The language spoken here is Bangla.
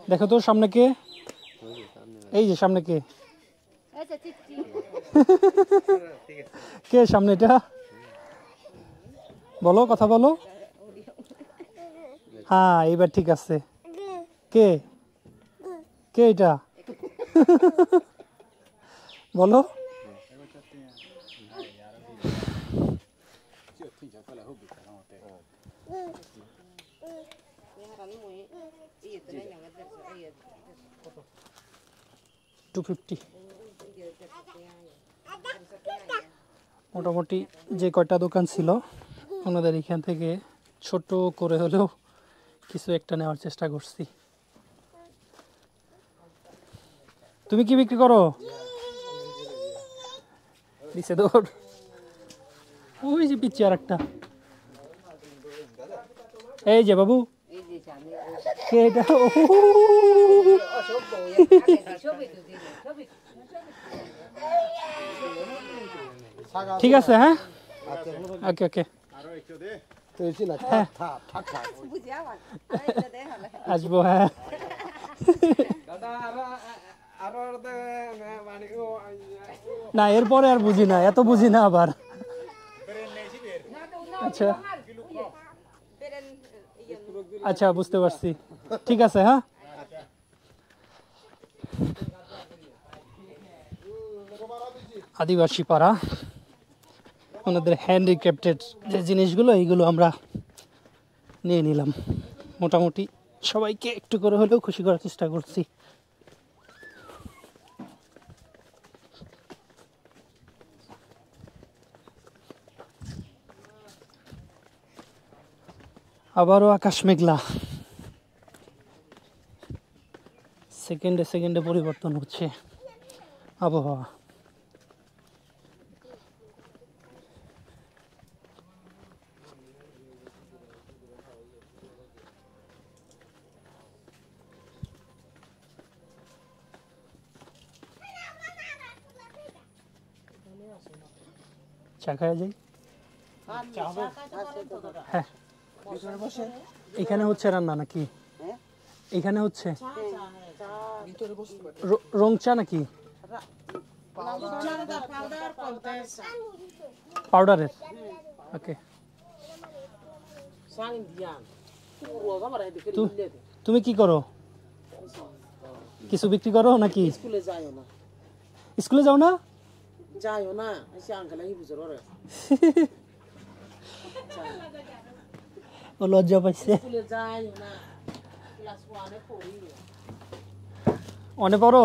দেখো তো সামনে কে? এই যে সামনে কে? কে সামনে এটা? বলো, কথা বলো। হ্যাঁ, এবার ঠিক আছে। কে কে এটা? বলো। মোটামুটি যে কয়টা দোকান ছিল ওনাদের এখান থেকে ছোট করে হলেও কিছু একটা নেওয়ার চেষ্টা করছি। তুমি কি বিক্রি করো? দিছে দৌড়। ওই যে পিচ্ছে আর একটা। এই যে বাবু, কে এটা? ঠিক আছে, হ্যাঁ, ওকে ওকে, আসবো, হ্যাঁ। না, এরপরে আর বুঝি না, এত বুঝি না আবার। আচ্ছা আচ্ছা, বুঝতে পারছি, ঠিক আছে, হ্যাঁ। আদিবাসী পাড়া, ওনাদের হ্যান্ডিক্রাফটেড যে জিনিসগুলো এইগুলো আমরা নিয়ে নিলাম। মোটামুটি সবাইকে একটু করে হলেও খুশি করার চেষ্টা করছি। আবারও আকাশ মেঘলা, সেকেন্ডে সেকেন্ডে পরিবর্তন হচ্ছে আবহাওয়া। চা খাওয়া যাই? হ্যাঁ, এখানে হচ্ছে রান্না নাকি? এখানে হচ্ছে রং চা নাকি? পাউডারের, ওকে। তুমি কি করো? কিছু বিক্রি করো নাকি? স্কুলে যাও না? ও লজ্জা পাইছে। অনেক বড়।